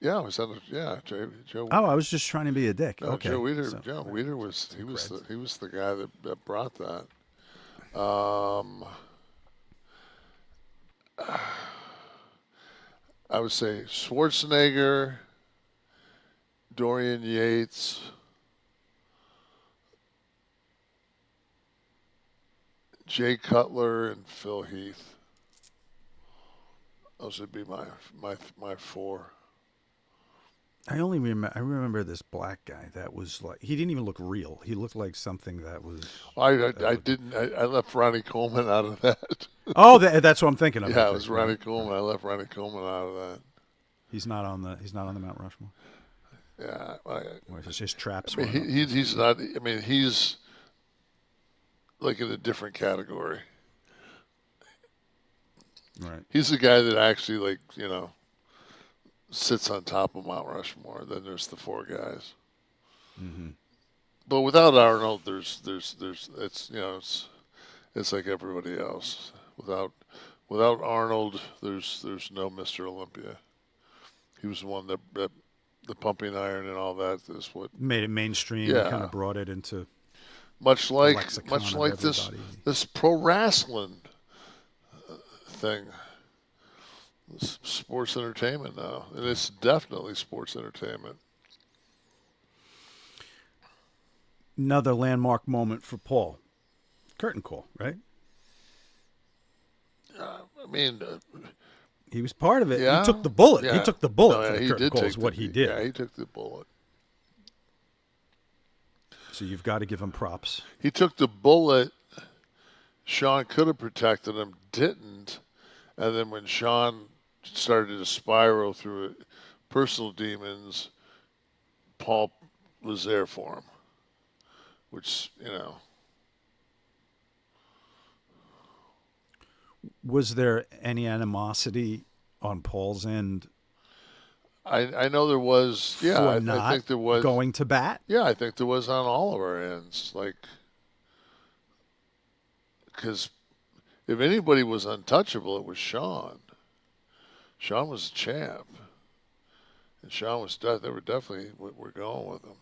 Yeah, I was on the, yeah, Joe. Oh, I was just trying to be a dick. No, Joe Okay, Weider. so Joe Weider was creds. he was the guy that brought that. Um, I would say Schwarzenegger, Dorian Yates, Jay Cutler, and Phil Heath. Those would be my four. I remember this black guy that was like he didn't even look real. He looked like something that was. I didn't. I left Ronnie Coleman out of that. Oh, that's what I'm thinking of. I Yeah, it think was right. Ronnie Coleman. I left Ronnie Coleman out of that. He's not on the Mount Rushmore. Yeah, Or is his traps mean weren't up to he's speed. not. I mean he's like in a different category. Right. He's the guy that actually sits on top of Mount Rushmore. Then there's the four guys. Mm-hmm. But without Arnold, there's it's like everybody else. Without Arnold, there's no Mr. Olympia. He was the one that the pumping iron and all that is what. Made it mainstream. He kind Yeah, of brought it into much the like lexicon of this everybody. pro wrestling thing. It's sports entertainment now, and Yeah. it's definitely sports entertainment. Another landmark moment for Paul. Curtain call, right? I mean, He was part of it. He took yeah, the bullet. He yeah. took the No, bullet for yeah, the he curtain did call. Is take what he did. he took the bullet. So you've got to give him props. He took the bullet. Sean could have protected him, didn't. And then when Sean started to spiral through it, personal demons, Paul was there for him, which, Was there any animosity on Paul's end I know there was, yeah, for I not think there was, going to bat? yeah, I think there was on all of our ends. Like, because if anybody was untouchable, it was Sean. Sean was the champ. And Sean was, they were definitely, we're going with him.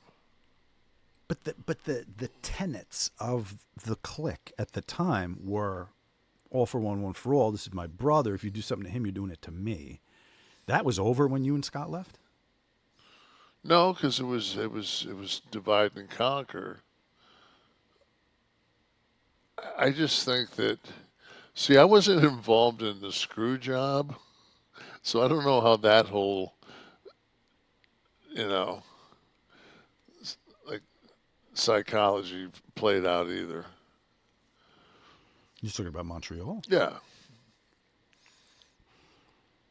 But the tenets of the clique at the time were all for one for all. This is my brother. If you do something to him, you're doing it to me. That was over when you and Scott left. No, because it was divide and conquer. I just think that, see, I wasn't involved in the screw job, so I don't know how that whole, you know, like psychology played out either. You're talking about Montreal. Yeah,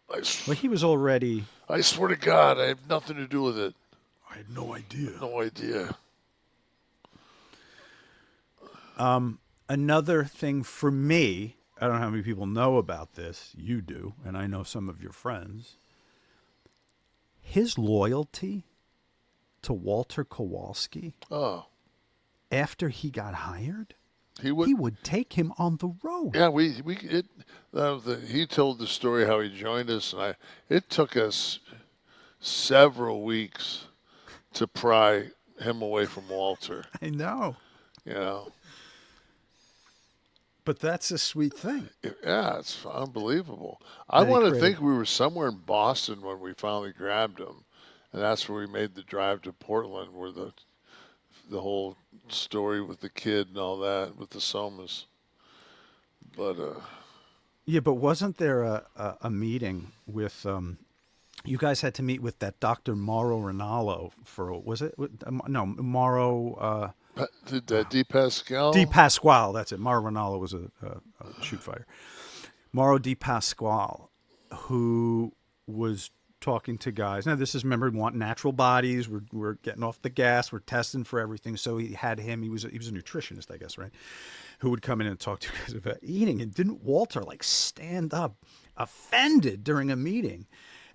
Well, he was already. I swear to God, I have nothing to do with it. I had no idea. No idea. Another thing for me, I don't know how many people know about this. You do, and I know some of your friends. His loyalty to Walter Kowalski Oh, after he got hired, he would. he would take him on the road. Yeah, he told the story how he joined us, and it took us several weeks to pry him away from Walter. I know. You know, But that's a sweet thing yeah, it's unbelievable. I that he want to created. think we were somewhere in Boston when we finally grabbed him, and that's where we made the drive to Portland, where the whole story with the kid and all that with the somas. But Yeah, but wasn't there a meeting with you guys had to meet with that Dr. Mauro Ronaldo for was it no Mauro did that Di Di Pascal? Pasquale, that's it. Mauro Ronaldo was a shoot fighter. Mauro Di Pasquale, who was talking to guys. Now this is remember we want natural bodies. We're getting off the gas. We're testing for everything. So he had him. He was a nutritionist, I guess, right? Who would come in and talk to you guys about eating. And didn't Walter like stand up, offended during a meeting,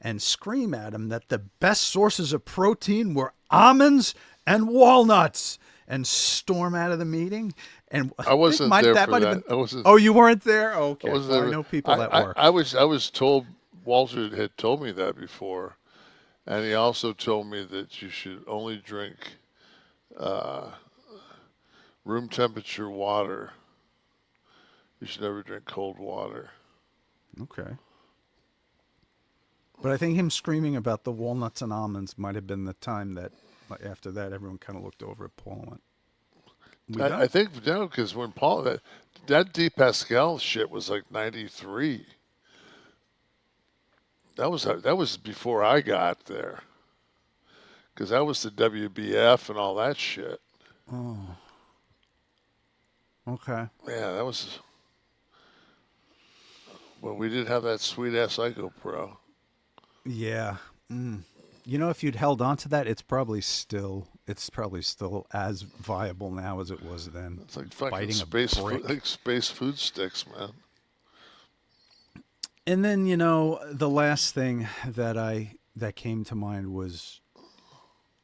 and scream at him that the best sources of protein were almonds and walnuts, and storm out of the meeting? And I I think wasn't there that for might have that. been. I wasn't. Oh, you weren't there. I Okay. wasn't Well, I there. know people that were. I was told Walter had told me that before, And he also told me that you should only drink room temperature water. You should never drink cold water. Okay. But I think him screaming about the walnuts and almonds might have been the time that, like, after that, everyone kind of looked over at Paul and went, "We I done?" think no, because when Paul that D Pascal shit was like '93. That was before I got there, because that was the WBF and all that shit. Oh, okay. Yeah, that was. Well, we did have that sweet ass Psycho Pro. Yeah. Mm. You know, if you'd held on to that, it's probably still as viable now as it was then. It's like fucking Biting a space food, brick. like space food sticks, man. And then, the last thing that came to mind was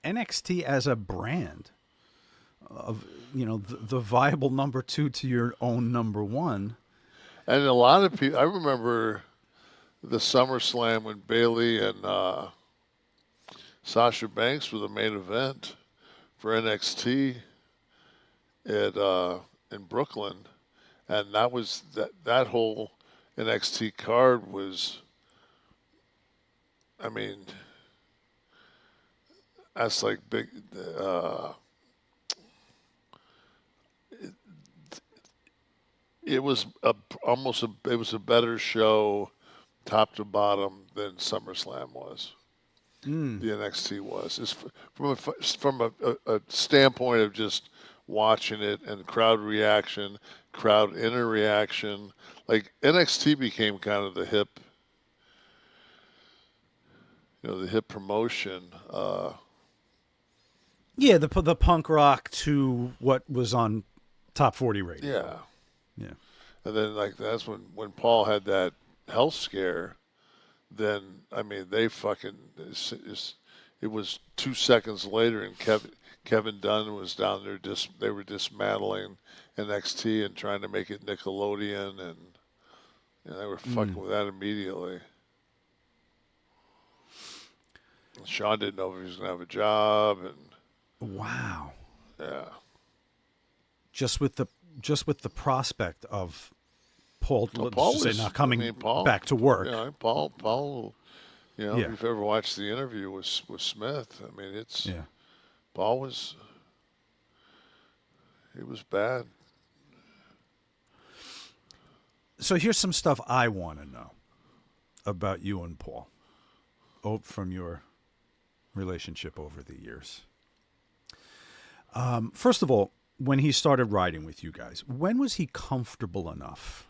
NXT as a brand of, the viable number two to your own number one. And a lot of people, I remember the SummerSlam when Bailey and Sasha Banks were the main event for NXT at in Brooklyn, and that whole NXT card was, I mean, that's like big. Uh, it, it was it was a better show, top to bottom, than SummerSlam was. Mm. The NXT was. It's from a standpoint of just watching it and crowd reaction, crowd inner reaction. Like NXT became kind of the hip promotion. Yeah, the punk rock to what was on top 40 radio. Yeah, Yeah. and then like that's when Paul had that health scare. Then I mean they fucking it was 2 seconds later, and Kevin Dunn was down there. They were dismantling NXT and trying to make it Nickelodeon, and they were fucking with that immediately. Sean didn't know if he was gonna have a job, and Wow. yeah, Just with the prospect of Paul, well, let's Paul just say, was. not I coming mean, Paul. back to work. Paul. If Yeah. you've ever watched the interview with Smith, I mean, Yeah. Paul was. He was bad. So here's some stuff I want to know about you and Paul, from your relationship over the years. First of all, when he started riding with you guys, when was he comfortable enough